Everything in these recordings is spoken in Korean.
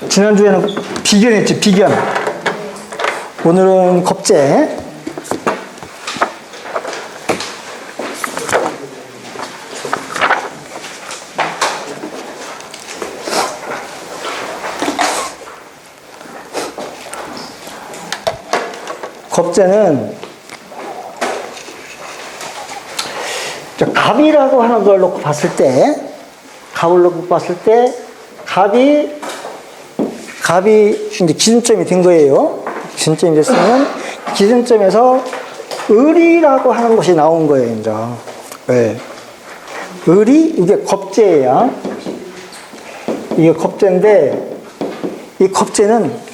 지난주에는 비견했지, 비견. 오늘은 겁재. 겁재는 갑이라고 하는 걸 놓고 봤을 때, 갑을 놓고 봤을 때, 갑이 이제 기준점이 된 거예요. 기준점이 됐으면 기준점에서 을이라고 하는 것이 나온 거예요, 이제. 네. 을이 이게 겁재예요. 이게 겁재인데 이 겁재는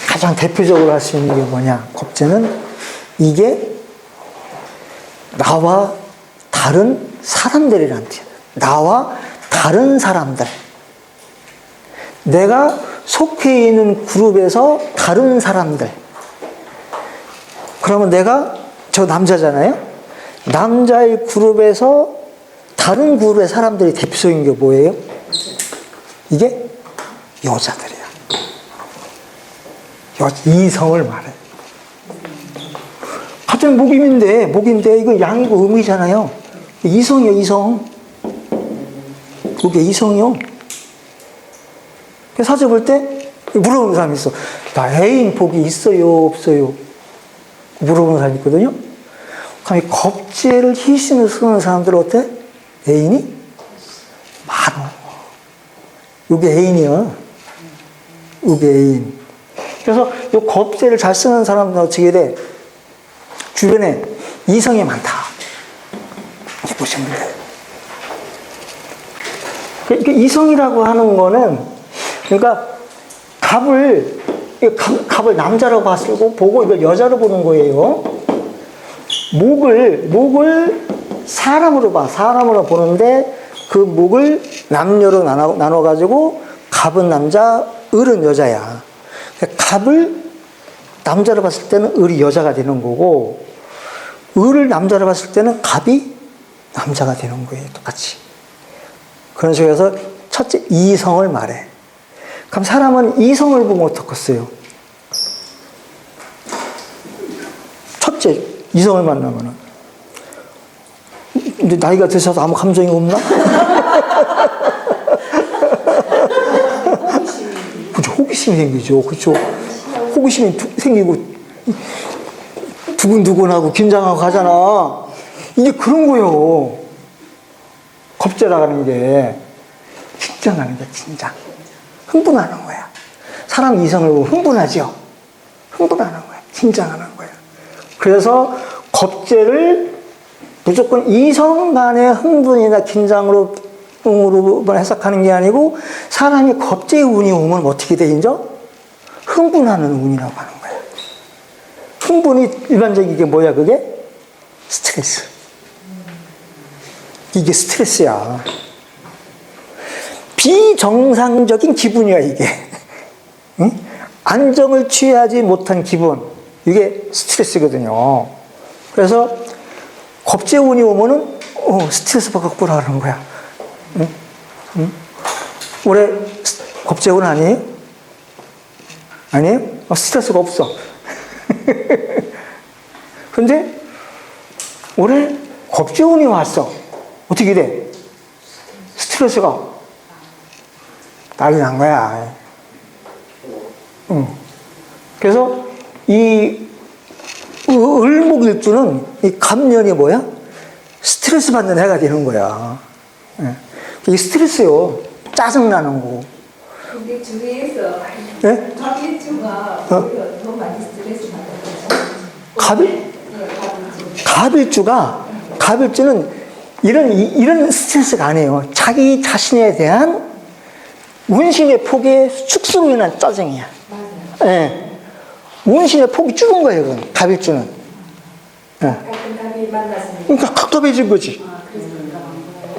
가장 대표적으로 할 수 있는 게 뭐냐? 겁재는 이게 나와 다른 사람들이란 뜻이에요. 나와 다른 사람들. 내가 속해 있는 그룹에서 다른 사람들. 그러면 내가 저 남자잖아요. 남자의 그룹에서 다른 그룹의 사람들이 대표적인 게 뭐예요? 이게 여자들이야. 이성을 말해. 같은 목임인데 이건 양이고 음이잖아요. 이성이요, 이성. 그게 이성이요. 사주 볼 때 물어보는 사람이 있어. 나 애인 복이 있어요, 없어요? 물어보는 사람이 있거든요. 그럼 이 겁재를 희신을 쓰는 사람들은 어때? 애인이 많어. 이게 애인이야. 이게 애인. 그래서 이 겁재를 잘 쓰는 사람은 어떻게 돼? 주변에 이성이 많다. 이렇게 보시면 돼요. 그러니까 이성이라고 하는 거는, 그러니까 갑을 남자라고 보고 이걸 여자로 보는 거예요. 목을 사람으로 봐. 사람으로 보는데 그 목을 남녀로 나눠가지고 갑은 남자, 을은 여자야. 갑을 남자로 봤을 때는 을이 여자가 되는 거고, 을을 남자로 봤을 때는 갑이 남자가 되는 거예요. 똑같이. 그런 식으로 해서 첫째 이성을 말해. 그럼 사람은 이성을 보면 어떻겠어요? 첫째 이성을 만나면은, 근데 나이가 드셔서 아무 감정이 없나? 그죠? 호기심이 생기죠. 그죠? 호기심이 생기고 두근두근하고 긴장하고 가잖아. 이게 그런 거예요. 겁재라 하는 게 긴장하는 게 긴장. 흥분하는 거야. 사람 이성을 보고 흥분하죠. 흥분하는 거야. 긴장하는 거야. 그래서 겁재를 무조건 이성만의 흥분이나 긴장으로만 해석하는 게 아니고, 사람이 겁재의 운이 오면 어떻게 돼, 이제? 흥분하는 운이라고 하는 거야. 흥분이 일반적인 게 뭐야, 그게? 스트레스. 이게 스트레스야. 비정상적인 기분이야, 이게. 응? 안정을 취하지 못한 기분. 이게 스트레스거든요. 그래서 겁재 운이 오면은, 스트레스 받았구나 하는 거야. 응? 응? 올해 겁재 운 아니에요? 아니에요? 스트레스가 없어. 근데 올해 겁재 운이 왔어. 어떻게 돼? 스트레스가 난리 난 거야. 그래서 이 을목일주는 이 갑년이 뭐야? 스트레스 받는 해가 되는 거야. 이 스트레스요. 짜증나는 거. 근데 주위에서 네? 갑일주가 오히려 더 많이 스트레스 받는 거죠. 갑일주는 이런 스트레스가 아니에요. 자기 자신에 대한 운신의 폭의 축소로 인한 짜증이야. 예. 운신의 폭이 죽은 거예요, 그건. 갑일주는. 예. 같은 갑이 만났으니까. 그러니까 갑갑해진 거지.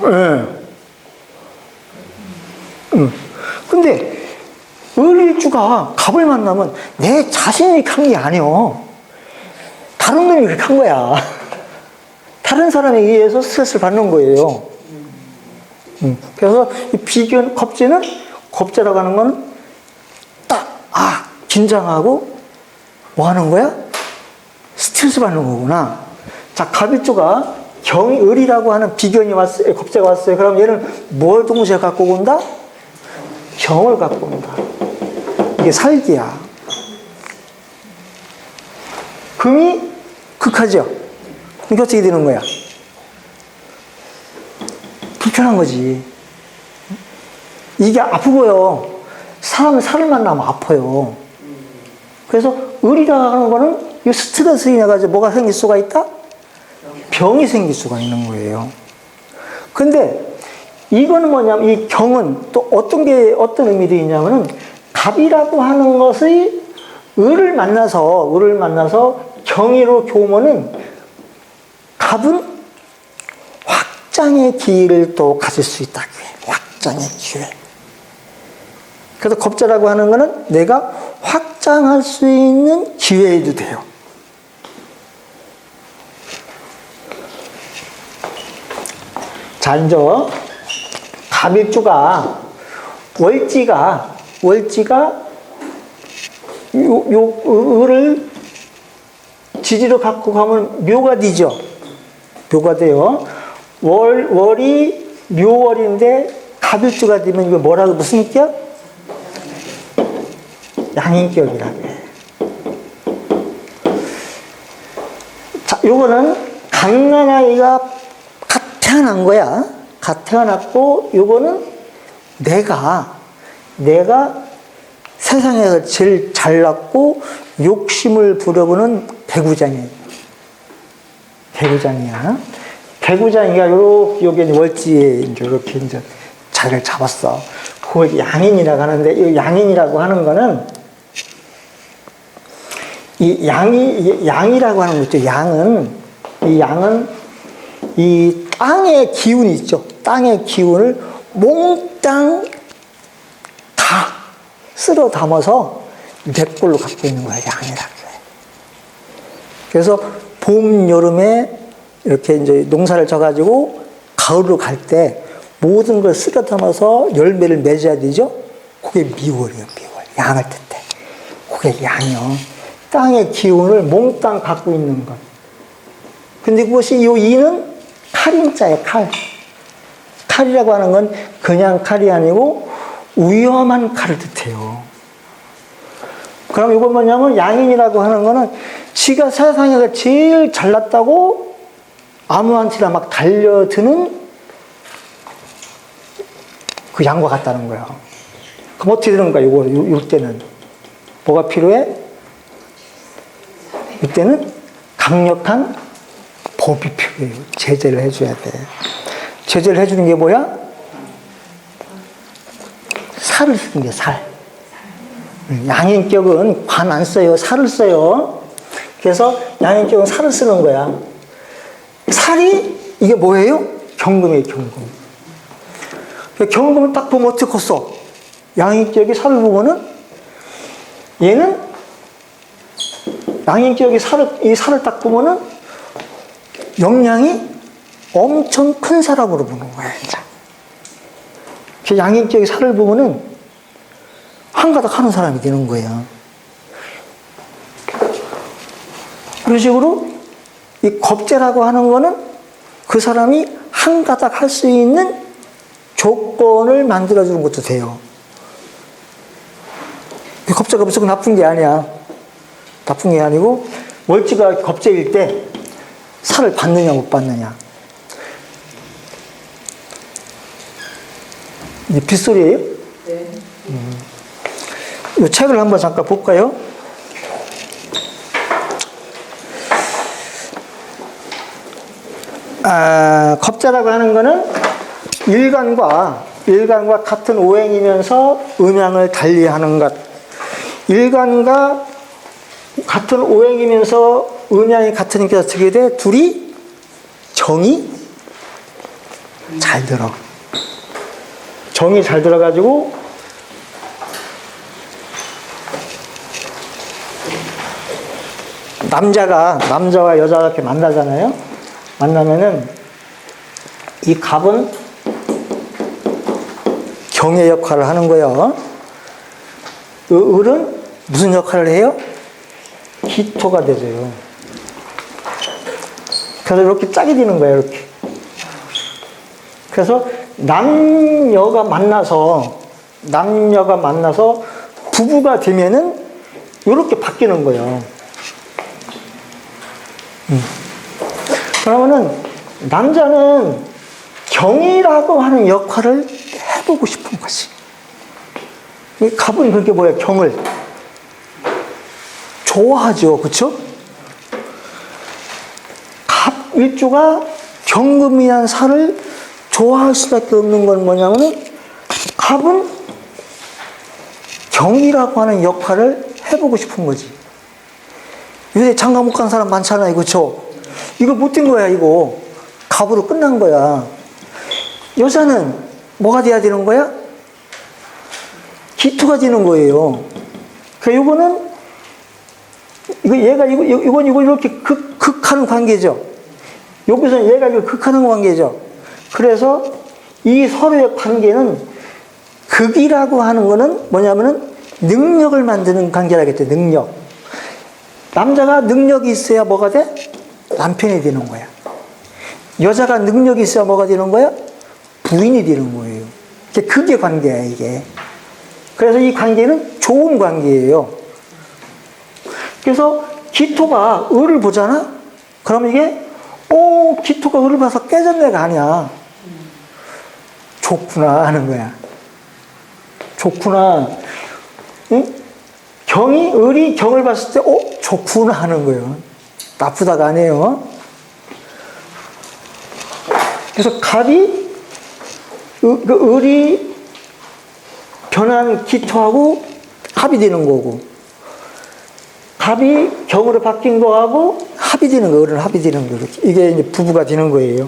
예. 근데 을일주가 갑을 만나면 내 자신이 간 게 아니요. 다른 놈이 그렇게 한 거야. 다른 사람에 의해서 스트레스를 받는 거예요. 그래서 이 비견, 겁재라고 하는 건 딱, 긴장하고 뭐 하는 거야? 스트레스 받는 거구나. 자, 갑일주가 을이라고 하는 비견이 왔어요. 겁재가 왔어요. 그럼 얘는 뭘 동시에 갖고 온다? 경을 갖고 온다. 이게 살기야. 금이 극하죠. 그러니까 어떻게 되는 거야? 불편한 거지. 이게 아프고요. 사람을 만나면 아파요. 그래서 을이라고 하는 거는 이 스트레스로 인해 가지고 뭐가 생길 수가 있다? 병이 생길 수가 있는 거예요. 근데 이거는 뭐냐면 이 경은 또 어떤 의미도 있냐면은 갑이라고 하는 것의 을을 만나서 경이로 교면은 갑은 확장의 기회를 또 가질 수 있다. 확장의 기회. 그래서 겁재라고 하는 거는 내가 확장할 수 있는 기회도 돼요. 자, 이제 갑일주가 월지가 을을 지지로 갖고 가면 묘가 되죠. 묘가 돼요. 월이 묘월인데 갑일주가 되면 이거 뭐라고 무슨 격? 양인격이라고 해. 자, 요거는 갓난아이가 갓 태어난 거야. 갓 태어났고, 요거는 내가 세상에서 제일 잘났고, 욕심을 부려보는 배구장이야. 배구장이가 여기 월지에 이렇게 이제 자리를 잡았어. 그걸 양인이라고 하는데, 이 양인이라고 하는 거는 양이라고 하는 거죠. 양은 이 땅의 기운이 있죠. 땅의 기운을 몽땅 다 쓸어 담아서 내 걸로 갖고 있는 거야. 양이라고 해. 그래서 봄, 여름에 이렇게 이제 농사를 져가지고 가을로 갈 때 모든 걸 쓸어 담아서 열매를 맺어야 되죠. 그게 미월이에요. 미월. 양을 뜻해. 그게 양이요. 땅의 기운을 몽땅 갖고 있는 것. 근데 그것이 이 이는 칼인자예요, 칼. 칼이라고 하는 건 그냥 칼이 아니고 위험한 칼을 뜻해요. 그럼 이건 뭐냐면 양인이라고 하는 거는 지가 세상에서 제일 잘났다고 아무한테나 막 달려드는 그 양과 같다는 거예요. 그럼 어떻게 되는 거야, 이때는? 뭐가 필요해? 이때는 강력한 법이 필요해요. 제재를 해줘야 돼. 제재를 해주는 게 뭐야? 살을 쓰는 게 살. 양인격은 관 안 써요. 살을 써요. 그래서 양인격은 살을 쓰는 거야. 살이 이게 뭐예요? 경금이에요. 경금. 경금을 딱 보면 어떻게 써? 양인격이 살을 보면은 얘는 양인격이 이 살을 딱 보면은 역량이 엄청 큰 사람으로 보는 거야, 이제. 그 양인격이 살을 보면은 한가닥 하는 사람이 되는 거예요. 그런 식으로 이 겁재라고 하는 거는 그 사람이 한가닥 할 수 있는 조건을 만들어주는 것도 돼요. 겁재가 무조건 나쁜 게 아니야. 나쁜 게 아니고 월지가 겁재일 때 살을 받느냐 못 받느냐. 이게 빗소리예요? 네. 이 책을 한번 잠깐 볼까요? 겁재라고 하는 거는 일간과 같은 오행이면서 음양을 달리하는 것. 일간과 같은 오행이면서 음양이 같으니까 어떻게 돼? 둘이 정이 잘 들어. 정이 잘 들어가지고 남자와 여자가 이렇게 만나잖아요. 만나면은 이 갑은 경의 역할을 하는 거예요. 을은 무슨 역할을 해요? 기토가 되죠. 그래서 이렇게 짝이 되는 거예요, 이렇게. 그래서 남녀가 만나서 부부가 되면은 이렇게 바뀌는 거예요. 그러면은 남자는 경이라고 하는 역할을 해보고 싶은 것이. 이 갑은 그렇게 뭐예요? 경을 좋아하죠, 그렇죠? 갑 일주가 경금이란 살을 좋아할 수밖에 없는 건 뭐냐면은 갑은 경이라고 하는 역할을 해보고 싶은 거지. 요새 장가 못 간 사람 많잖아요, 그렇죠? 이거 못된 거야, 이거. 갑으로 끝난 거야. 여자는 뭐가 돼야 되는 거야? 기토가 되는 거예요. 그러니까 이거는 이건 이렇게 극하는 관계죠. 여기서는 얘가 이거 극하는 관계죠. 그래서 이 서로의 관계는 극이라고 하는 거는 뭐냐면은 능력을 만드는 관계라겠죠. 능력. 남자가 능력이 있어야 뭐가 돼? 남편이 되는 거야. 여자가 능력이 있어야 뭐가 되는 거야? 부인이 되는 거예요. 이게 극의 관계야, 이게. 그래서 이 관계는 좋은 관계예요. 그래서 기토가 을을 보잖아? 그럼 이게, 기토가 을을 봐서 깨졌네가 아니야. 좋구나 하는 거야. 좋구나. 응? 을이 경을 봤을 때, 좋구나 하는 거예요. 나쁘다가 아니에요. 그래서 갑이, 을이 변한 기토하고 합이 되는 거고, 갑이 경으로 바뀐 거하고 합이 되는 거, 을은 합이 되는 거. 이게 이제 부부가 되는 거예요.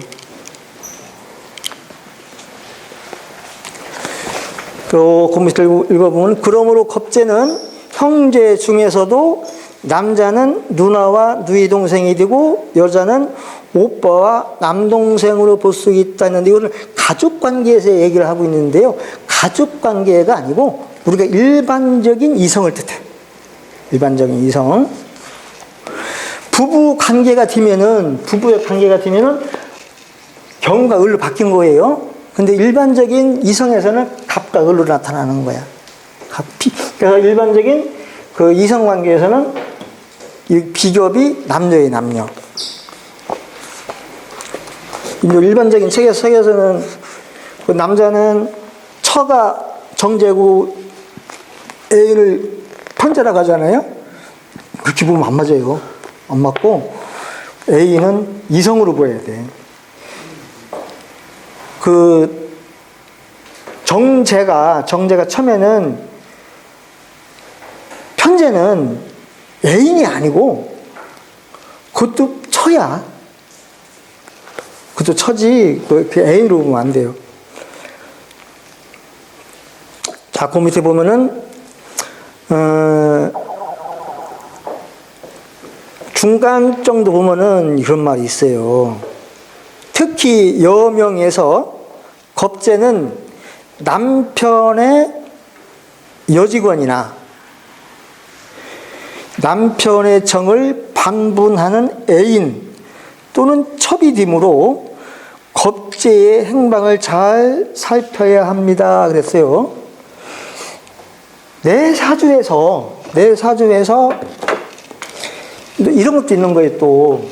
또, 그 밑을 읽어보면, 그러므로 겁재는 형제 중에서도 남자는 누나와 누이 동생이 되고 여자는 오빠와 남동생으로 볼 수 있다는데, 이거는 가족 관계에서 얘기를 하고 있는데요. 가족 관계가 아니고 우리가 일반적인 이성을 뜻해. 일반적인 이성. 부부의 관계가 되면은 경과 을로 바뀐 거예요. 근데 일반적인 이성에서는 갑과 을로 나타나는 거야. 그래서 일반적인 그 이성 관계에서는 이 비교비 남녀의 남녀. 일반적인 책에서는 그 남자는 처가 정제고 애인을 편제라고 하잖아요. 그렇게 보면 안 맞아요. 안 맞고 애인은 이성으로 보여야 돼. 그 정제가 처음에는 편제는 애인이 아니고 그것도 처야. 그것도 처지. 그 애인으로 보면 안 돼요. 자, 그 밑에 보면은 중간 정도 보면은 이런 말이 있어요. 특히 여명에서 겁재는 남편의 여직원이나 남편의 정을 방분하는 애인 또는 첩이 되므로 겁재의 행방을 잘 살펴야 합니다. 그랬어요. 내 사주에서 이런 것도 있는 거예요, 또.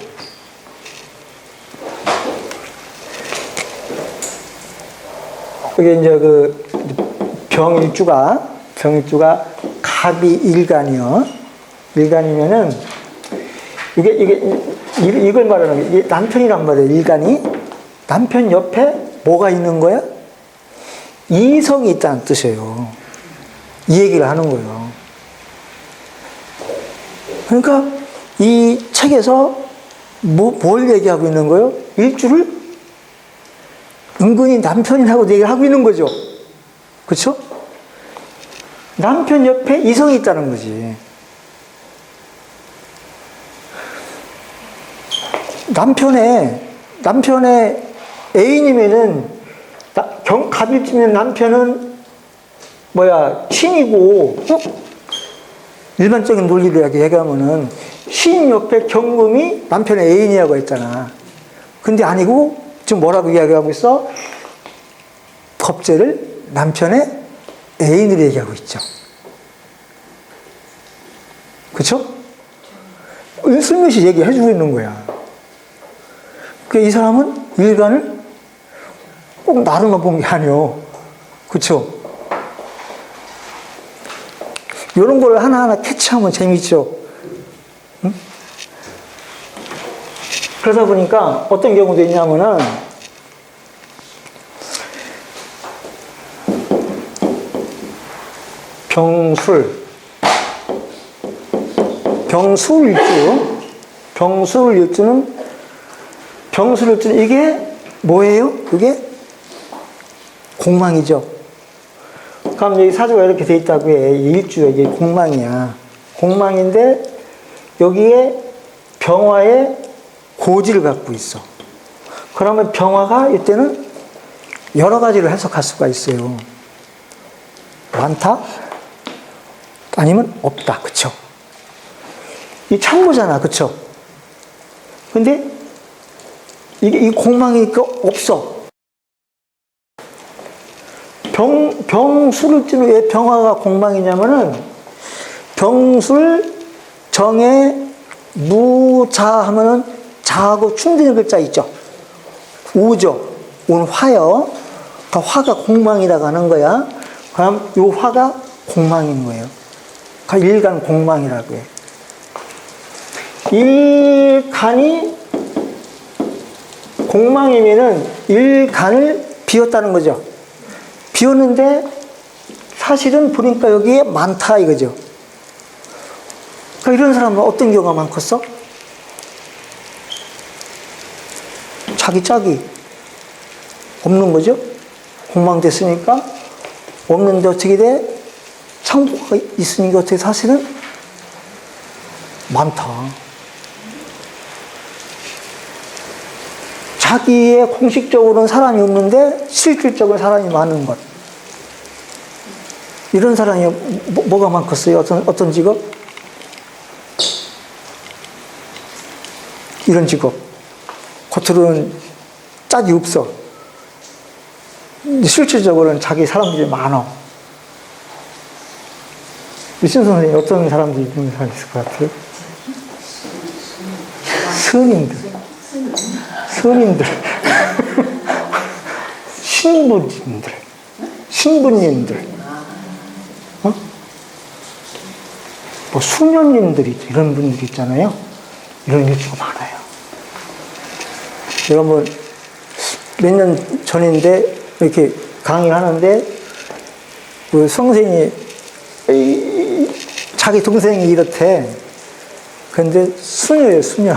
그게 이제 그 병일주가 갑이 일간이요. 일간이면은 이걸 말하는 게, 이게 남편이란 말이에요, 일간이. 남편 옆에 뭐가 있는 거야? 이성이 있다는 뜻이에요. 이 얘기를 하는 거예요. 그러니까 이 책에서 뭘 얘기하고 있는 거예요? 일주를 은근히 남편이라고 얘기를 하고 있는 거죠. 그렇죠? 남편 옆에 이성이 있다는 거지. 남편의 애인이면은 갑일주면 남편은 신이고, 일반적인 논리로 얘기하면은, 신 옆에 경금이 남편의 애인이라고 했잖아. 근데 아니고, 지금 뭐라고 이야기하고 있어? 겁재를 남편의 애인으로 얘기하고 있죠. 그쵸? 슬며시 얘기해주고 있는 거야. 이 사람은 일간을 꼭 나로만 본 게 아니요. 그쵸? 이런 걸 하나하나 캐치하면 재밌죠. 응? 그러다 보니까 어떤 경우도 있냐면은, 병술일주는 이게 뭐예요? 그게 공망이죠. 그럼 여기 사주가 이렇게 돼 있다고 해. 일주가 이게 공망이야. 공망인데 여기에 병화의 고지를 갖고 있어. 그러면 병화가 이때는 여러 가지를 해석할 수가 있어요. 많다? 아니면 없다. 그쵸? 이 참고잖아. 그쵸? 근데 이 공망이니까 없어. 병술을 찌는 왜 병화가 공망이냐면은 병술 정에 무자 하면은 자하고 충돌의 글자 있죠. 우죠. 온 화요. 그 화가 공망이라고 하는 거야. 그럼 이 화가 공망인 거예요. 그 일간 공망이라고 해. 일간이 공망이면은 일간을 비웠다는 거죠. 비웠는데 사실은 보니까 여기에 많다 이거죠. 그러니까 이런 사람은 어떤 경우가 많겠어? 자기 짝이 없는 거죠. 공망됐으니까 없는데 어떻게 돼? 창고가 있으니까 어떻게 사실은 많다. 자기의 공식적으로는 사람이 없는데 실질적으로 사람이 많은 것. 이런 사람이 뭐가 많겠어요? 어떤 직업? 이런 직업. 겉으로는 짝이 없어. 실질적으로는 자기 사람들이 많아. 유신 선생님 어떤 사람들이 있는 사람이 있을 것 같아요? 스님들, 신부님들, 뭐 수녀님들이 이런 분들이 있잖아요. 이런 일주가 많아요. 제가 뭐 몇 년 전인데 이렇게 강의를 하는데 그 선생이 자기 동생이 이렇대. 근데 수녀예요, 수녀.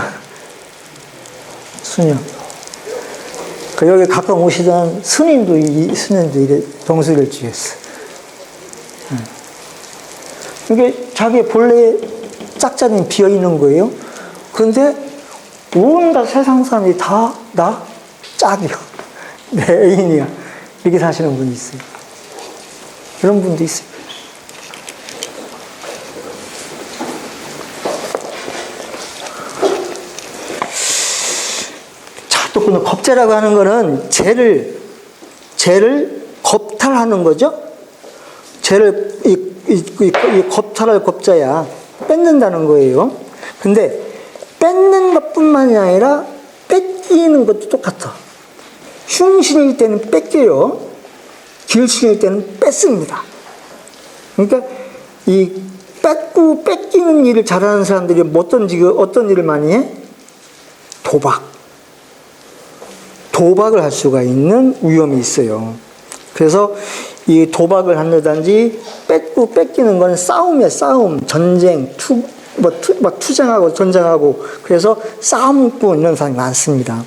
그 여기 가끔 오시던 스님도 이래 병술일주였어. 이게 자기 본래 짝자리는 비어 있는 거예요. 그런데 온갖 세상 사람이 다 나 짝이야, 내 애인이야 이렇게 사시는 분이 있어요. 그런 분도 있어요. 자, 또 그 겁재라고 하는 거는 죄를 겁탈하는 거죠. 죄를 이 겁탈할 겁자야. 뺏는다는 거예요. 근데 뺏는 것뿐만이 아니라 뺏기는 것도 똑같아. 흉신일 때는 뺏겨요. 길신일 때는 뺏습니다. 그러니까 이 뺏기는 일을 잘하는 사람들이 어떤 일을 많이 해? 도박을 할 수가 있는 위험이 있어요. 그래서 이 도박을 한다든지 뺏기는 건 싸움이야, 싸움. 전쟁, 투쟁하고 전쟁하고. 그래서 싸움꾼 이런 사람이 많습니다.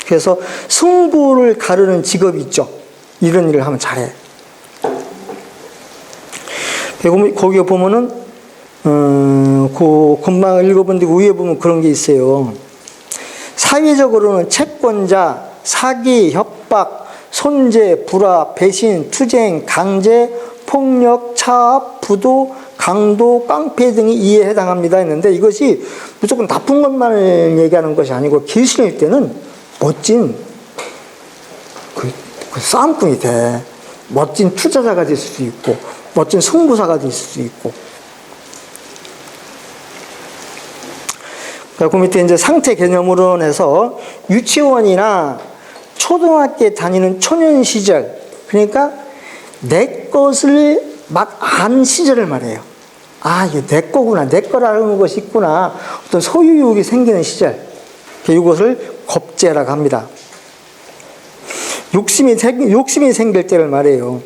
그래서 승부를 가르는 직업이 있죠. 이런 일을 하면 잘해. 거기에 보면은, 그 금방 읽어본 데 위에 보면 그런 게 있어요. 사회적으로는 채권자, 사기, 협박, 손재, 불화, 배신, 투쟁, 강제, 폭력, 차압, 부도, 강도, 깡패 등이 이에 해당합니다 했는데 이것이 무조건 나쁜 것만을 얘기하는 것이 아니고 길신일 때는 멋진 그 싸움꾼이 돼. 멋진 투자자가 될 수도 있고 멋진 승부사가 될 수도 있고. 그 밑에 이제 상태 개념으로 해서 유치원이나 초등학교에 다니는 초년 시절, 그러니까 내 것을 막 안 시절을 말해요. 아, 이게 내 거구나, 내 거라는 것이 있구나, 어떤 소유욕이 생기는 시절, 이것을 겁재라고 합니다. 욕심이 생길 때를 말해요.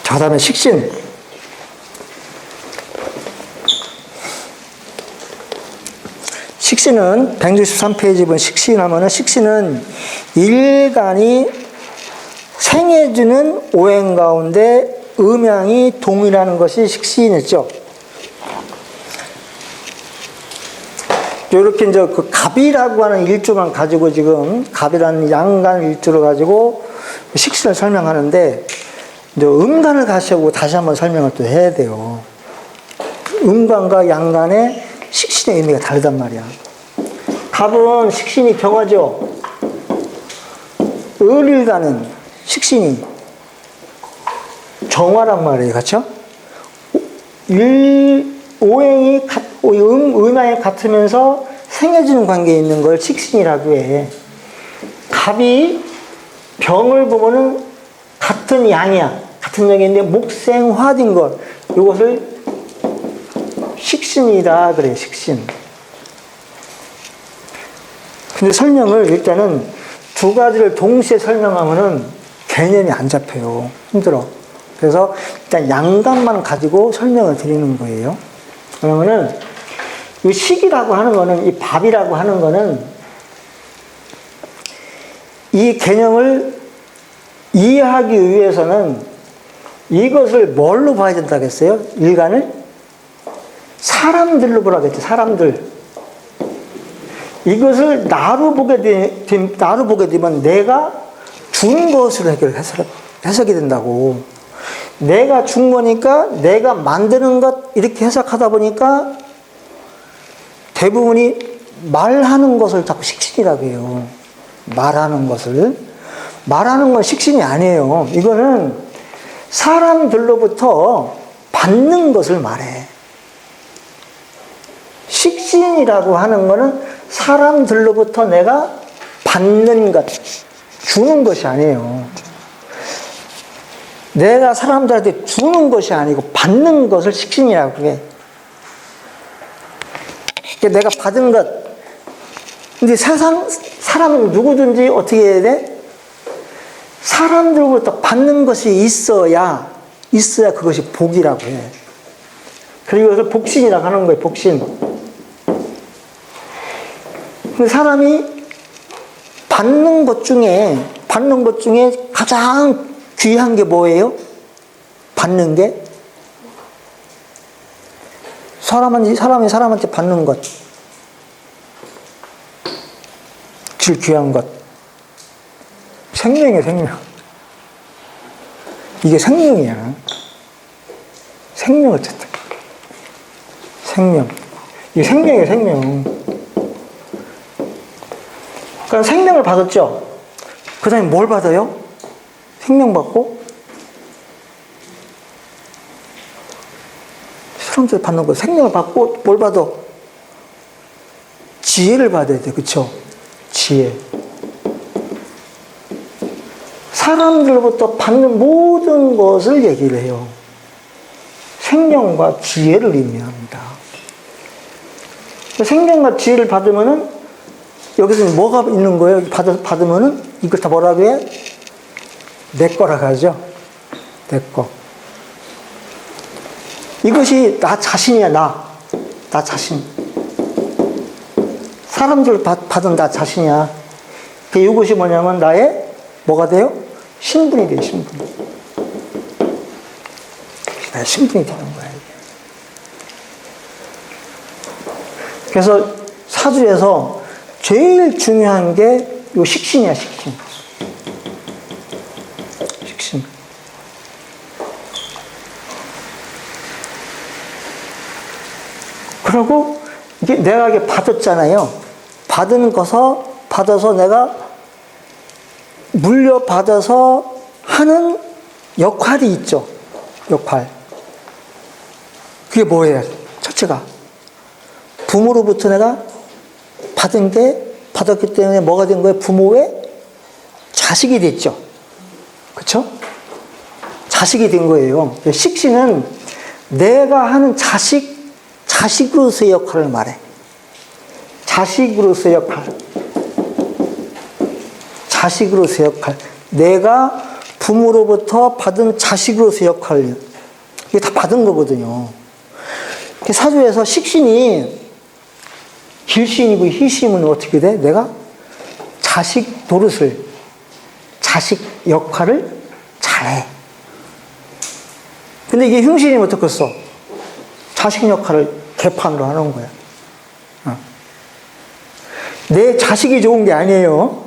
자, 다음에 식신. 식신은 163페이지 본 식신하면은 식신은 일간이 생해주는 오행 가운데 음양이 동일하는 것이 식신이죠. 이렇게 이제 그 갑이라고 하는 일주만 가지고 지금 갑이라는 양간 일주를 가지고 식신을 설명하는데 이제 음간을 가시고 다시 한번 설명을 또 해야 돼요. 음간과 양간의 식신의 의미가 다르단 말이야. 갑은 식신이 경화죠. 을일간은 식신이 정화란 말이에요. 그렇죠? 오행이 음양이 같으면서 생해지는 관계에 있는 걸 식신이라고 해. 갑이 병을 보면은 같은 양이야. 같은 양인데 목생화된 것. 이것을 식신이다 그래. 식신. 근데 설명을 일단은 두 가지를 동시에 설명하면은 개념이 안 잡혀요. 힘들어. 그래서 일단 양간만 가지고 설명을 드리는 거예요. 그러면은 이 식이라고 하는 거는, 이 밥이라고 하는 거는 이 개념을 이해하기 위해서는 이것을 뭘로 봐야 된다고 했어요? 일간을? 사람들로 보라고 했죠. 사람들. 이것을 나로 보게 되면 내가 준 것으로 해석이 된다고. 내가 준 거니까 내가 만드는 것 이렇게 해석하다 보니까 대부분이 말하는 것을 자꾸 식신이라고 해요. 말하는 것을. 말하는 건 식신이 아니에요. 이거는 사람들로부터 받는 것을 말해. 식신이라고 하는 거는 사람들로부터 내가 받는 것, 주는 것이 아니에요. 내가 사람들한테 주는 것이 아니고 받는 것을 식신이라고 해. 내가 받은 것. 근데 사람은 누구든지 어떻게 해야 돼? 사람들로부터 받는 것이 있어야 그것이 복이라고 해. 그리고 이것을 복신이라고 하는 거예요. 복신. 근데 사람이 받는 것 중에 가장 귀한 게 뭐예요? 받는 게? 사람이 사람한테 받는 것. 제일 귀한 것. 생명이에요, 생명. 이게 생명이야. 생명, 어쨌든. 생명. 이게 생명이에요, 생명. 그러니까 생명을 받았죠? 그 다음에 뭘 받아요? 생명 받고? 사람들이 받는 거. 생명을 받고 뭘 받아? 지혜를 받아야 돼. 그쵸? 지혜. 사람들로부터 받는 모든 것을 얘기를 해요. 생명과 지혜를 의미합니다. 생명과 지혜를 받으면은 여기서 뭐가 있는 거예요? 받으면은 이걸 다 뭐라고 해? 내 거라고 하죠. 내 거. 이것이 나 자신이야, 나 자신. 사람들 받은 나 자신이야. 이것이 뭐냐면 나의 뭐가 돼요? 신분이 돼요, 신분. 신분이 되는 거야, 이게. 그래서 사주에서 제일 중요한 게 요 식신이야, 식신. 식신. 그리고 이게 내가 이게 받았잖아요. 받아서 내가 물려받아서 하는 역할이 있죠. 역할. 그게 뭐예요? 첫째가 부모로부터 내가 받았기 때문에 뭐가 된 거예요? 부모의 자식이 됐죠. 그렇죠? 자식이 된 거예요. 식신은 내가 하는 자식으로서의 역할을 말해. 자식으로서의 역할. 자식으로서의 역할. 내가 부모로부터 받은 자식으로서의 역할. 이게 다 받은 거거든요. 사주에서 식신이 길신이고 희신은 어떻게 돼? 내가 자식 노릇을, 자식 역할을 잘해. 근데 이게 흉신이면 어떻겠어? 자식 역할을 개판으로 하는 거야. 내 자식이 좋은 게 아니에요.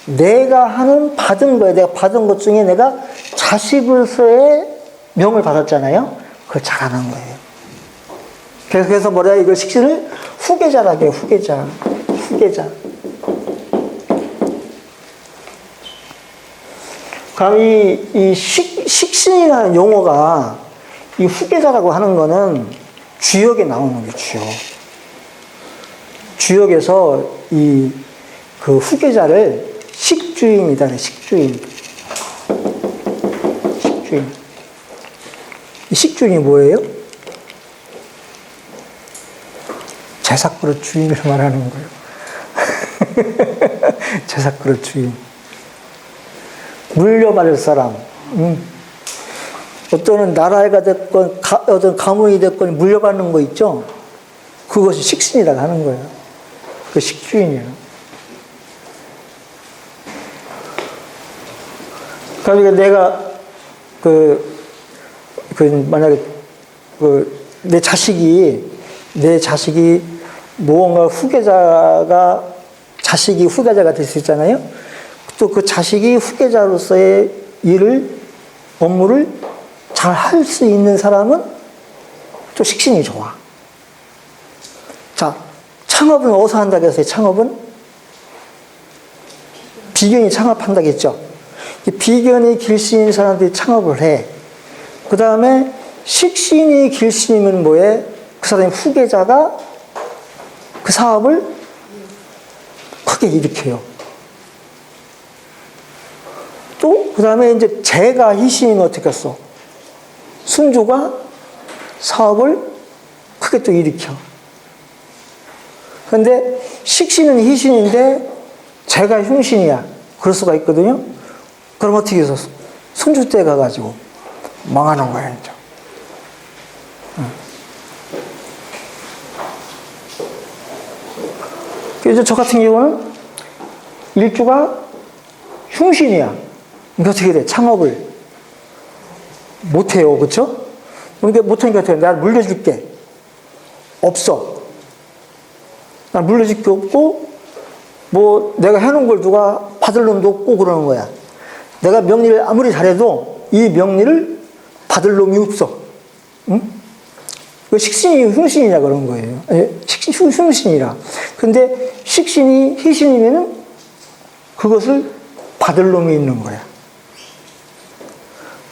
내가 받은 거야. 내가 받은 것 중에 내가 자식으로서의 명을 받았잖아요. 그걸 잘하는 거예요. 그래서 뭐라 이걸 식신을 후계자라고 해요. 후계자. 그럼 이 식신이라는 용어가 이 후계자라고 하는 거는 주역에 나오는 거예요. 주역에서 그 후계자를 식주인이다. 식주인. 이 식주인이 뭐예요? 제삭그릇 주인을 말하는 거예요. 제삭그릇 주인. 물려받을 사람. 어떤 나라가 됐건, 어떤 가문이 됐건 물려받는 거 있죠? 그것이 식신이라고 하는 거예요. 그 식주인이에요. 그러니까 내가, 만약에, 내 자식이 무언가 자식이 후계자가 될 수 있잖아요? 또 그 자식이 후계자로서의 업무를 잘 할 수 있는 사람은 또 식신이 좋아. 자, 창업은 어디서 한다고 했어요? 창업은? 비견이 창업한다고 했죠? 비견이 길신인 사람들이 창업을 해. 그 다음에 식신이 길신이면 뭐해? 그 사람이 후계자가 그 사업을 크게 일으켜요. 또, 그 다음에 이제 재가 희신이면 어떻게 했어? 순주가 사업을 크게 또 일으켜. 그런데 식신은 희신인데 재가 흉신이야. 그럴 수가 있거든요. 그럼 어떻게 해서 순주 때 가가지고 망하는 거야, 이제. 그래서 저 같은 경우는 일주가 흉신이야. 그러니까 어떻게 돼? 창업을 못해요. 그쵸? 그러니까 못하니까 어떻게 돼? 나 물려줄게. 없어. 나 물려줄 게 없고, 내가 해놓은 걸 누가 받을 놈도 없고 그러는 거야. 내가 명리를 아무리 잘해도 이 명리를 받을 놈이 없어. 응? 식신이 흉신이라 그런 거예요. 흉신이라. 근데 식신이 희신이면은 그것을 받을 놈이 있는 거야.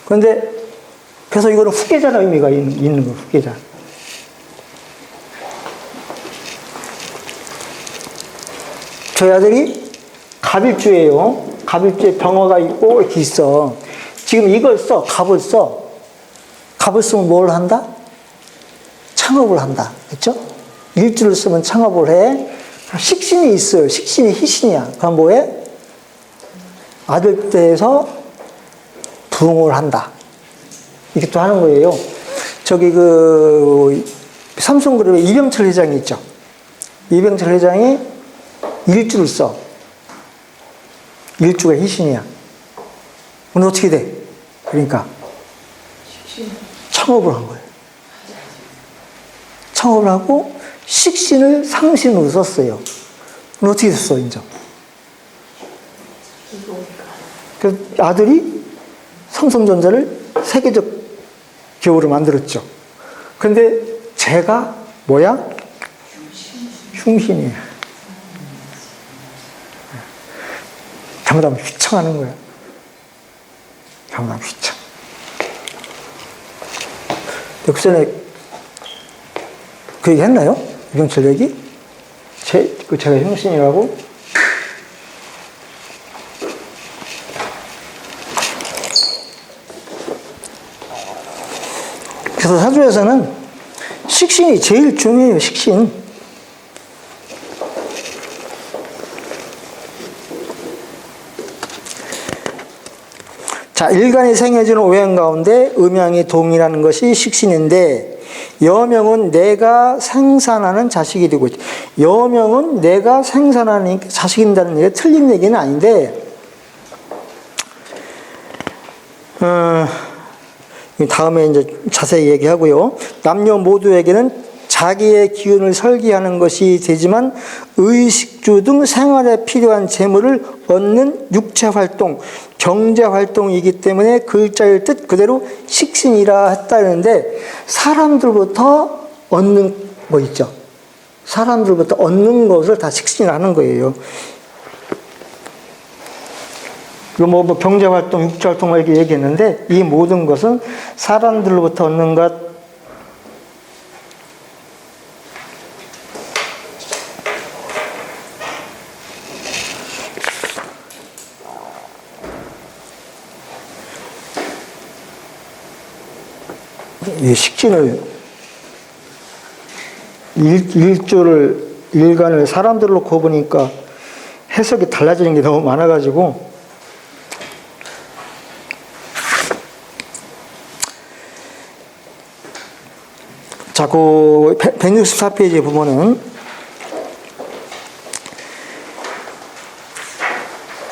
그런데 그래서 이거는 후계자라는 의미가 있는 거야. 후계자. 저희 아들이 갑일주예요. 갑일주에 병화가 있고 이렇게 있어. 지금 이걸 써. 갑을 써. 갑을 쓰면 뭘 한다? 창업을 한다. 그렇죠? 일주를 쓰면 창업을 해. 식신이 있어요. 식신이 희신이야. 그럼 뭐해? 아들 때에서 부흥을 한다. 이렇게 또 하는 거예요. 저기 삼성그룹의 이병철 회장이 있죠. 이병철 회장이 일주를 써. 일주가 희신이야. 오늘 어떻게 돼? 그러니까 창업을 한 거예요. 창업을 하고 식신을 상신으로 썼어요. 그럼 어떻게 됐어, 인정? 그 아들이 삼성전자를 세계적 기업으로 만들었죠. 근데 제가 뭐야? 흉신이에요. 잘못하면 휘청하는 거야. 잘못하면 휘청. 그 전에 그 얘기 했나요? 이경철 얘기? 제가 흉신이라고? 그래서 사주에서는 식신이 제일 중요해요, 식신. 자, 일간이 생해지는 오행 가운데 음양이 동일하는 것이 식신인데, 여명은 내가 생산하는 자식이 되고 있죠. 여명은 내가 생산하는 자식인다는 얘기가 틀린 얘기는 아닌데, 다음에 이제 자세히 얘기하고요. 남녀 모두에게는 자기의 기운을 설계하는 것이 되지만 의식주 등 생활에 필요한 재물을 얻는 육체 활동, 경제 활동이기 때문에 글자의 뜻 그대로 식신이라 했다는데, 사람들부터 얻는 거 있죠. 사람들부터 얻는 것을 다 식신이라는 거예요. 뭐 경제 활동, 육체 활동 이렇게 얘기했는데, 이 모든 것은 사람들로부터 얻는 것. 이 식신을 일간을 사람들로 거보니까 해석이 달라지는 게 너무 많아가지고, 자, 그 164페이지에 보면은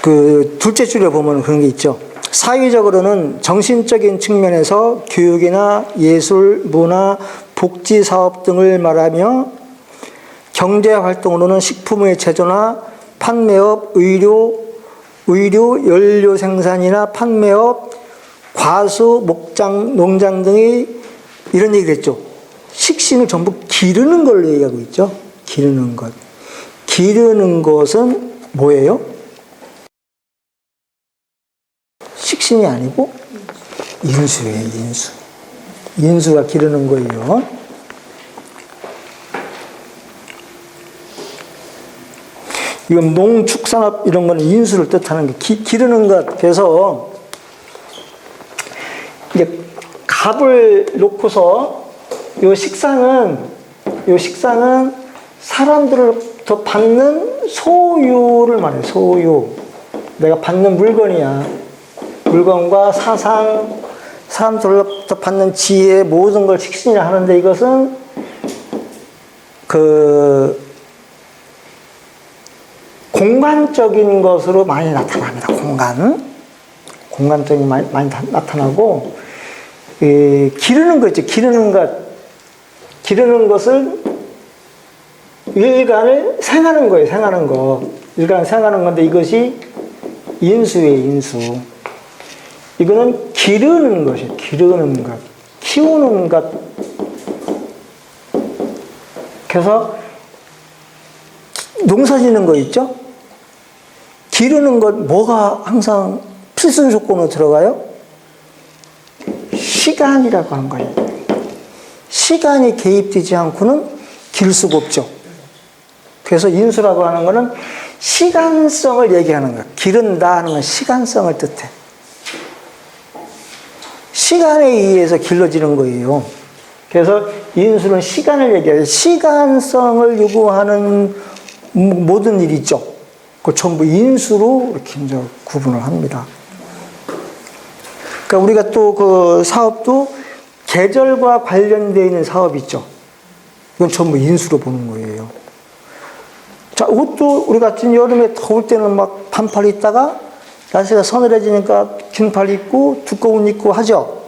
그 둘째 줄에 보면 그런 게 있죠. 사회적으로는 정신적인 측면에서 교육이나 예술, 문화, 복지 사업 등을 말하며, 경제 활동으로는 식품의 제조나 판매업, 의료, 연료 생산이나 판매업, 과수, 목장, 농장 등이 이런 얘기를 했죠. 식신을 전부 기르는 걸로 얘기하고 있죠. 기르는 것. 기르는 것은 뭐예요? 식신이 아니고 인수예요, 인수. 인수가 기르는 거예요. 이건 농축산업 이런 거는 인수를 뜻하는 게 기르는 것. 그래서 이제 갑을 놓고서 요 식상은 사람들로부터 받는 소유를 말해요. 소유. 내가 받는 물건이야. 물건과 사상, 사람들로부터 받는 지혜, 모든 걸 식신이라 하는데, 이것은 그 공간적인 것으로 많이 나타납니다. 공간적인 많이 나타나고, 기르는 거 있죠. 기르는 것을 일간을 생하는 거예요. 생하는 거. 일간을 생하는 건데, 이것이 인수예요, 인수. 이거는 기르는 것이에요. 기르는 것. 키우는 것. 그래서 농사 짓는 거 있죠? 기르는 것, 뭐가 항상 필수 조건으로 들어가요? 시간이라고 하는 거예요. 시간이 개입되지 않고는 기를 수가 없죠. 그래서 인수라고 하는 거는 시간성을 얘기하는 거예요. 기른다 하는 건 시간성을 뜻해. 시간에 의해서 길러지는 거예요. 그래서 인수는 시간을 얘기해요. 시간성을 요구하는 모든 일 있죠. 그 전부 인수로 이렇게 이제 구분을 합니다. 그러니까 우리가 또 그 사업도 계절과 관련되어 있는 사업이 있죠. 이건 전부 인수로 보는 거예요. 자, 옷도 우리 같은 여름에 더울 때는 막 반팔 입다가 날씨가 서늘해지니까 긴팔 입고 두꺼운 옷 입고 하죠.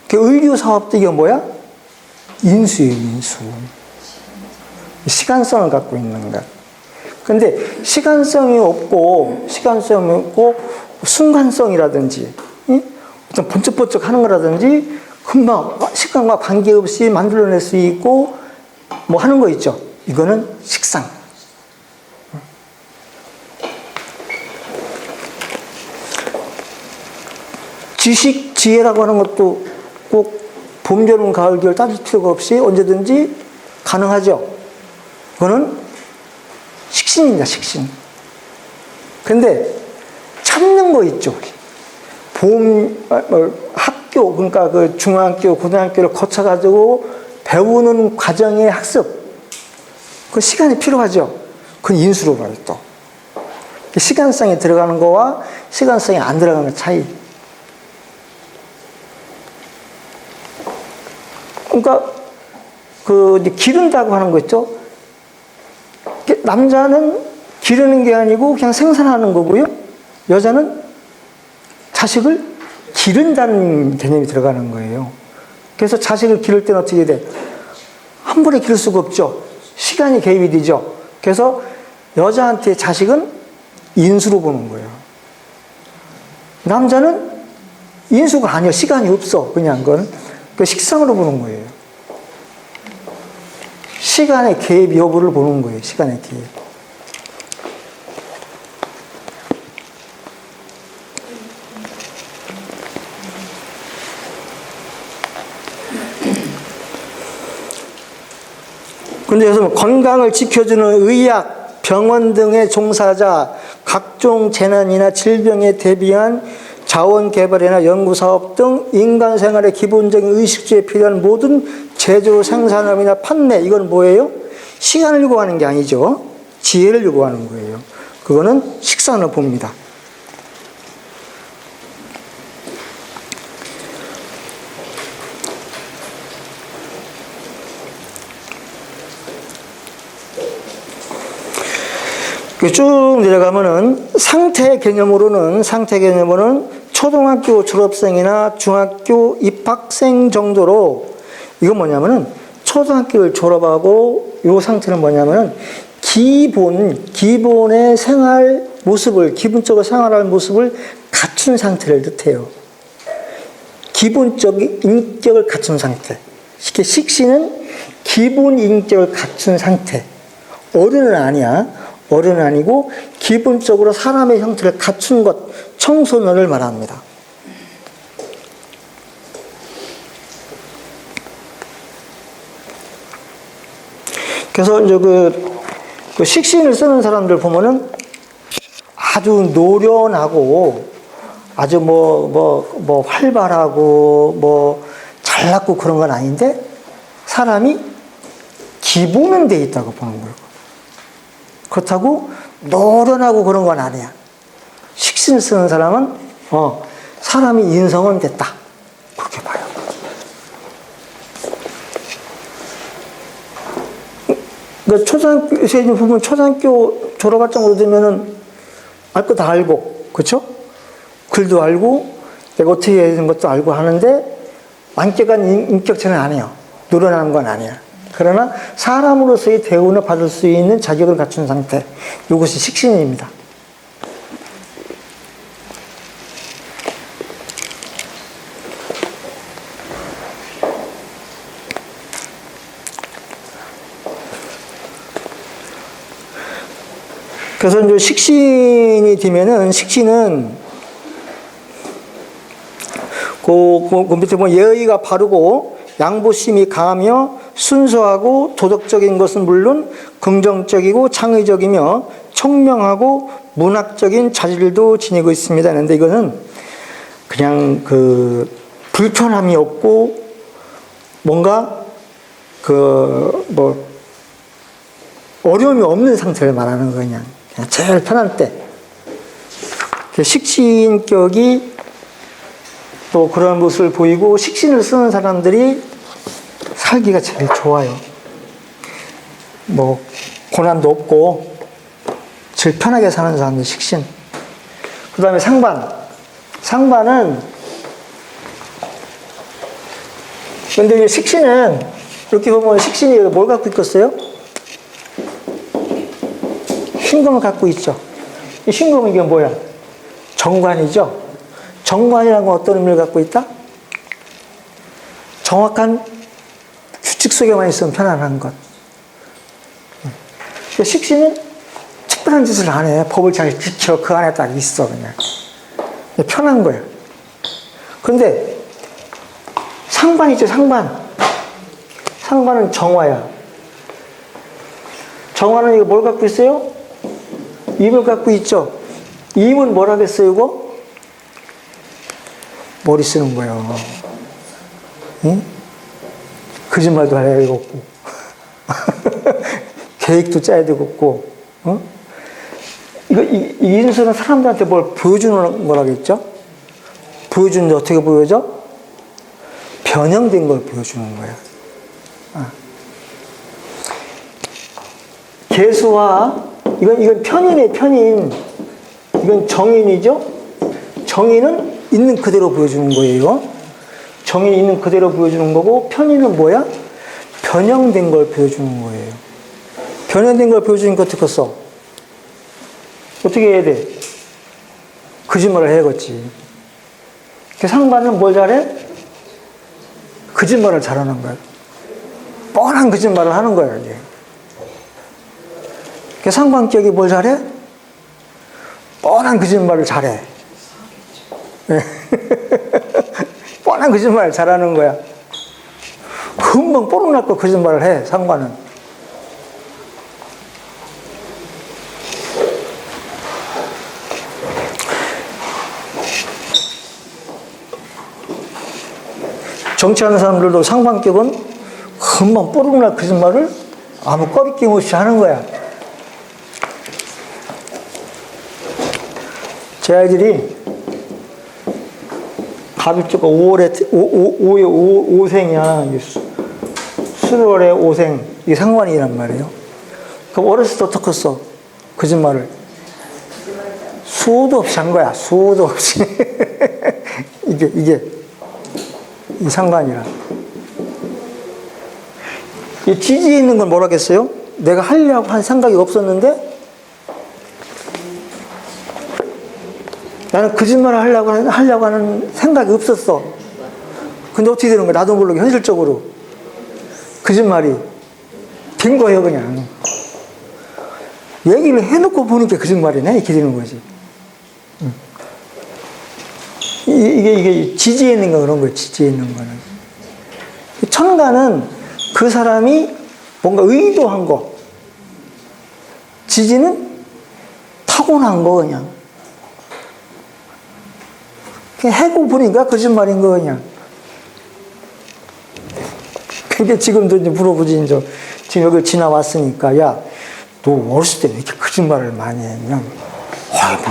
그 의류 사업도 이게 뭐야? 인수예요, 인수. 시간성을 갖고 있는 것. 근데 시간성이 없고 순간성이라든지 어떤 번쩍번쩍 하는 거라든지 금방 시간과 관계없이 만들어낼 수 있고 뭐 하는 거 있죠. 이거는 식상. 지식, 지혜라고 하는 것도 꼭 봄, 여름, 가을, 겨울 따질 필요가 없이 언제든지 가능하죠. 그거는 식신입니다, 식신. 근데 찾는 거 있죠. 학교, 그러니까 그 중학교, 고등학교를 거쳐가지고 배우는 과정의 학습. 그 시간이 필요하죠. 그건 인수로 봐요, 또. 시간성이 들어가는 거와 시간성이 안 들어가는 차이. 그러니까 기른다고 하는 거 있죠. 남자는 기르는 게 아니고 그냥 생산하는 거고요. 여자는 자식을 기른다는 개념이 들어가는 거예요. 그래서 자식을 기를 때는 어떻게 돼? 한 번에 기를 수가 없죠. 시간이 개입이 되죠. 그래서 여자한테 자식은 인수로 보는 거예요. 남자는 인수가 아니야. 시간이 없어. 그냥 그건. 그 식상으로 보는 거예요. 시간의 개입 여부를 보는 거예요. 시간의 개입. 근데 여기서 건강을 지켜주는 의학, 병원 등의 종사자, 각종 재난이나 질병에 대비한 자원 개발이나 연구 사업 등 인간 생활의 기본적인 의식주에 필요한 모든 제조, 생산업이나 판매, 이건 뭐예요? 시간을 요구하는 게 아니죠. 지혜를 요구하는 거예요. 그거는 식상으로 봅니다. 쭉 내려가면은 상태 개념으로는 초등학교 졸업생이나 중학교 입학생 정도로, 이건 뭐냐면은 초등학교를 졸업하고 이 상태는 뭐냐면은 기본의 생활 모습을, 기본적으로 생활할 모습을 갖춘 상태를 뜻해요. 기본적인 인격을 갖춘 상태. 쉽게 식신은 기본 인격을 갖춘 상태. 어른은 아니야. 어른은 아니고 기본적으로 사람의 형태를 갖춘 것, 청소년을 말합니다. 그래서 이제 그 식신을 쓰는 사람들 보면은 아주 노련하고 아주 활발하고 잘났고 그런 건 아닌데 사람이 기본은 돼 있다고 보는 거예요. 그렇다고 노련하고 그런 건 아니야. 식신을 쓰는 사람은 사람이 인성은 됐다. 그렇게 봐요. 그러니까 초등학교에 보면 초등학교 졸업할 정도 되면은 알 거 다 알고, 그렇죠? 글도 알고 내가 어떻게 해야 되는 것도 알고 하는데 완벽한 인격체는 아니에요. 노련한 건 아니야. 그러나 사람으로서의 대우를 받을 수 있는 자격을 갖춘 상태, 이것이 식신입니다. 그래서 이제 식신이 되면은, 식신은 그 밑에 보면 예의가 바르고 양보심이 강하며 순수하고 도덕적인 것은 물론 긍정적이고 창의적이며 총명하고 문학적인 자질도 지니고 있습니다. 그런데 이거는 그냥 불편함이 없고 뭔가 어려움이 없는 상태를 말하는 거예요. 그냥 제일 편할 때. 식신격이 또 그런 모습을 보이고 식신을 쓰는 사람들이 살기가 제일 좋아요. 고난도 없고 제일 편하게 사는 사람들 식신. 그 다음에 상반. 상반은, 근데 이 식신은, 이렇게 보면 식신이 뭘 갖고 있겠어요? 신금을 갖고 있죠. 이 신금은 이게 뭐야? 정관이죠. 정관이라는 건 어떤 의미를 갖고 있다? 정확한 규칙 속에만 있으면 편안한 것. 식신은 특별한 짓을 안 해. 법을 잘 지켜. 그 안에 딱 있어, 그냥. 편한 거야. 그런데 상반 있죠, 상반. 상반은 정화야. 정화는 이거 뭘 갖고 있어요? 임을 갖고 있죠. 임은 뭘 하겠어요, 이거? 머리 쓰는 거예요. 응? 거짓말도 해야 되겠고. 계획도 짜야 되겠고. 어? 이 인수는 사람들한테 뭘 보여주는 거라겠죠? 보여주는데 어떻게 보여줘? 변형된 걸 보여주는 거야. 개수와, 이건 편인이에요, 편인. 이건 정인이죠? 정인은 있는 그대로 보여주는 거예요, 이거. 정인이 있는 그대로 보여주는 거고, 편인은 뭐야? 변형된 걸 보여주는 거예요. 변형된 걸 보여주니까 어떻게 써? 어떻게 해야 돼? 거짓말을 해야겠지. 상반은 뭘 잘해? 거짓말을 잘하는 거야. 뻔한 거짓말을 하는 거야, 이게. 상반격이 뭘 잘해? 뻔한 거짓말을 잘해. 뻔한 거짓말을 잘하는 거야. 금방 뽀록날 거짓말을 해, 상관은. 정치하는 사람들도 상반격은 금방 뽀록날 거짓말을 아무 꺼리낌 없이 하는 거야. 제 아이들이 갑일주가 5생이야. 수월의 5생. 이게 상관이란 말이에요. 그럼 어렸을 때 어떻게 했어? 거짓말을. 수도 없이 한 거야. 수도 없이. 이게, 이 상관이라. 이 지지에 있는 건 뭐라겠어요? 내가 하려고 한 생각이 없었는데, 나는 거짓말을 하려고 하는 생각이 없었어. 근데 어떻게 되는 거야? 나도 모르게 현실적으로. 거짓말이 된 거예요, 그냥. 얘기를 해놓고 보니까 거짓말이네? 이렇게 되는 거지. 이게 지지에 있는 거 그런 거예요, 지지에 있는 거는. 천간은 그 사람이 뭔가 의도한 거. 지지는 타고난 거, 그냥. 해고 보니까 거짓말인 거, 그냥. 근데 지금도 이제 물어보지, 이제. 지금 여기 지나왔으니까, 야, 너 어렸을 때 왜 이렇게 거짓말을 많이 했냐?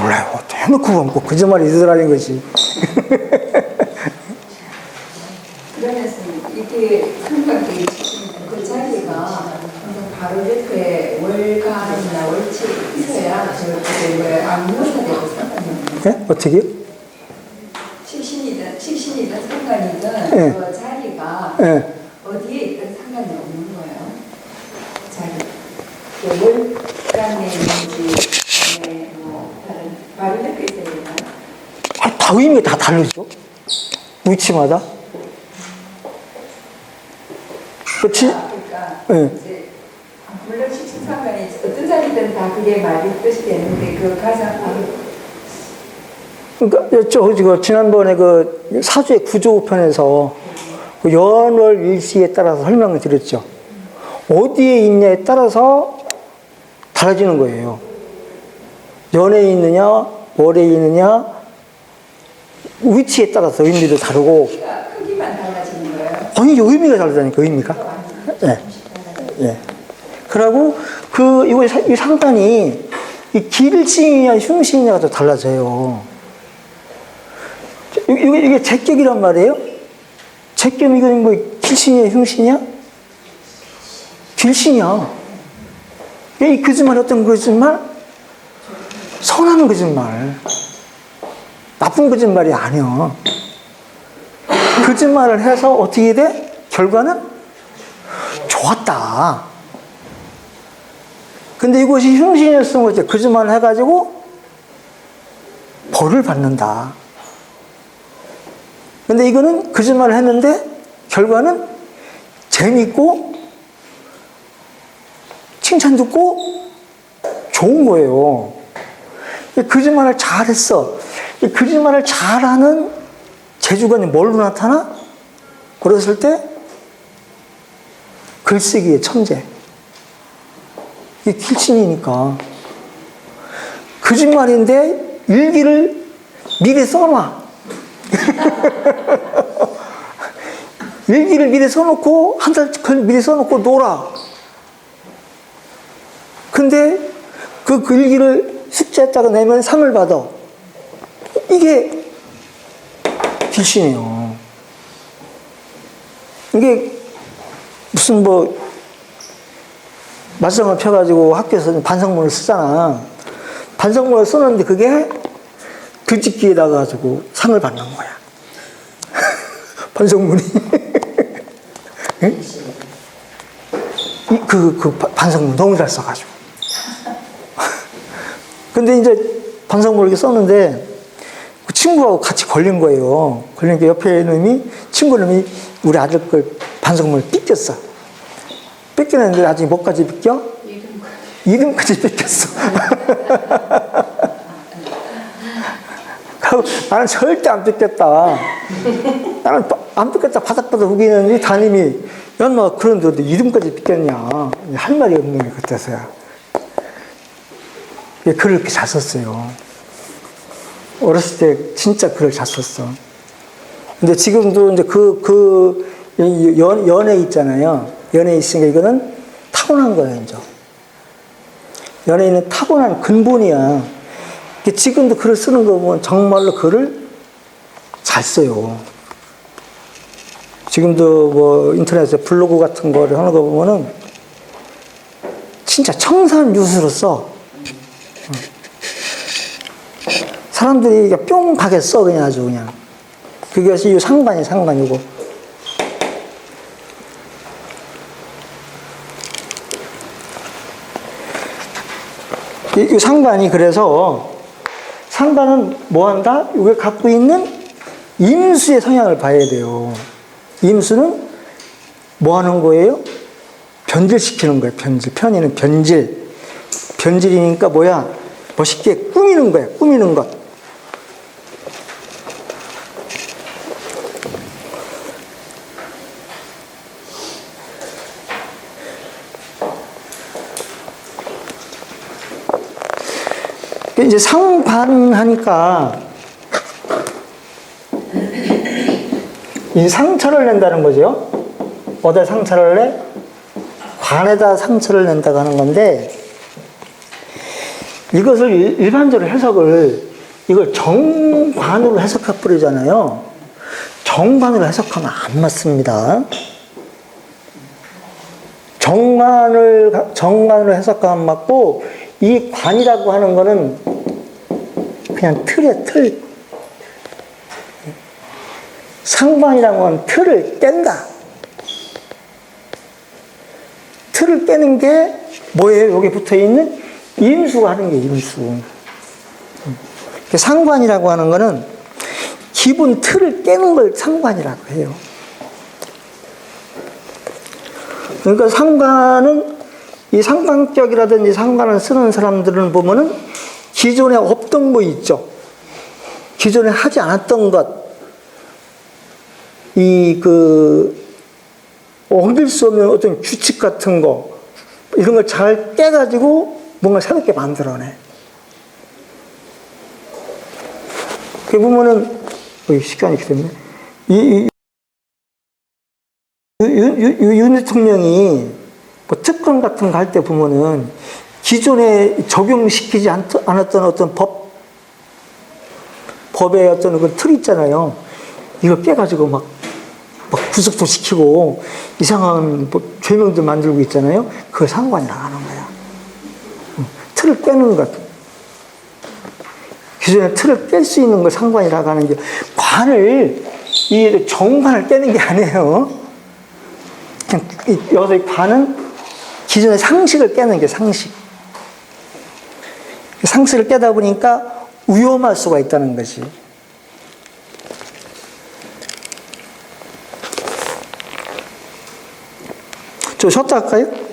몰라요. 해놓고 보면 꼭 거짓말이 있으라는 거지. 그러면서 이게 삼각이 그 자리가 바로 옆에 월간이나 월칠이 있어야 저렇게 뭐야 안무가 되고 상관이 네? 어떻게요? 식신이든 상관이든 네. 그 자리가 네. 어디에 있든 상관이 없는 거예요. 자리. 월간에 있는지 뭐 다른 바로 옆에 있어야 되나요? 다 의미가 다 다르죠? 위치마다? 그렇지? 그러니까 네. 이제 물론 식신상관이 어떤 자리든 다 그게 말이 뜻이 되는데 그 가장 그러니까 지난번에 그 사주의 구조편에서 그 연월 일시에 따라서 설명을 드렸죠. 어디에 있냐에 따라서 달라지는 거예요. 연에 있느냐, 월에 있느냐, 위치에 따라서 의미도 다르고. 크기만 달라지는 거예요. 아니, 의미가 다르다니까, 의미가. 예. 예. 그러고, 이 상관이, 이 길신이냐, 흉신이냐가 또 달라져요. 이게 제격이란 말이에요? 제격, 이건 뭐, 길신이냐, 흉신이냐? 길신이야. 이 거짓말, 어떤 거짓말? 선한 거짓말. 나쁜 거짓말이 아니야. 거짓말을 해서 어떻게 돼? 결과는 좋았다. 근데 이것이 흉신일성 거지. 거짓말을 해가지고 벌을 받는다. 근데 이거는 거짓말을 했는데 결과는 재밌고 칭찬 듣고 좋은 거예요. 거짓말을 잘했어. 이 거짓말을 잘하는 재주가 뭘로 나타나? 그랬을 때 글쓰기의 천재. 이게 필신이니까. 거짓말인데 일기를 미리 써놔. 일기를 미리 써놓고 한 달 미리 써놓고 놀아. 근데 그 일기를 숙제했다가 내면 상을 받아. 이게 필신이에요. 이게 무슨 맞장을 펴가지고 학교에서 반성문을 쓰잖아. 반성문을 쓰는데 그게 글짓기에다가 가지고 상을 받는 거야. 반성문이. 반성문 너무 잘 써가지고. 근데 이제 반성문을 이렇게 썼는데 그 친구하고 같이 걸린 거예요. 걸리니까 옆에 놈이, 친구 놈이 우리 아들 걸 반성문을 삐꼈어. 삐끼는데 나중에 뭐까지 삐껴? 이름까지 삐꼈어. 나는 절대 안 삐꼈다. 나는 안 삐꼈다 바닥바닥 우기는데 담임이 야, 너 그런데 이름까지 삐꼈냐. 할 말이 없는 게 그때서야. 글을 이렇게 잘 썼어요. 어렸을 때 진짜 글을 잘 썼어. 근데 지금도 이제 연애 있잖아요. 연애 있으니까 이거는 타고난 거예요, 이제. 연예인은 타고난 근본이야. 지금도 글을 쓰는 거 보면 정말로 글을 잘 써요. 지금도 인터넷에 블로그 같은 거를 하는 거 보면은 진짜 청산유수로 써. 사람들이 뿅 가게 써, 그냥 아주 그냥. 그것이 상관이고. 이 상관이 그래서 상관은 뭐 한다? 이게 갖고 있는 임수의 성향을 봐야 돼요. 임수는 뭐 하는 거예요? 변질시키는 거예요. 변질. 편의는 변질. 변질이니까 뭐야? 멋있게 꾸미는 거야. 꾸미는 것. 이제 상관하니까 이 상처를 낸다는 거죠. 어디다 상처를 내? 관에다 상처를 낸다고 하는 건데, 이것을 일반적으로 이걸 정관으로 해석해 버리잖아요. 정관으로 해석하면 안 맞습니다. 정관으로 해석하면 안 맞고, 이 관이라고 하는 거는 그냥 틀이야, 틀. 상관이라는 건 틀을 깬다. 틀을 깨는 게 뭐예요? 여기 붙어 있는 임수가 하는 게 임수. 상관이라고 하는 거는 기본 틀을 깨는 걸 상관이라고 해요. 그러니까 상관은 이 상관격이라든지 상관을 쓰는 사람들은 보면은 기존에 없던 거 있죠. 기존에 하지 않았던 것. 어길 수 없는 어떤 규칙 같은 거, 이런 걸 잘 깨가지고 뭔가 새롭게 만들어내. 그 보면은, 시간이 이렇게 됐네. 윤 대통령이 특권 같은 거 할 때 보면은 기존에 적용시키지 않았던 어떤 법의 어떤 그 틀 있잖아요. 이거 깨가지고 막 구속도 시키고 이상한 죄명들 만들고 있잖아요. 그거 상관이 나가는 거야. 틀을 깨는 것. 기존의 틀을 깰 수 있는 걸 상관이라고 하는 게, 관을, 이 정관을 깨는 게 아니에요. 그냥 여기서 이 관은 기존의 상식을 깨는 게 상식. 상식을 깨다 보니까 위험할 수가 있다는 거지. 저 쉬었다 할까요?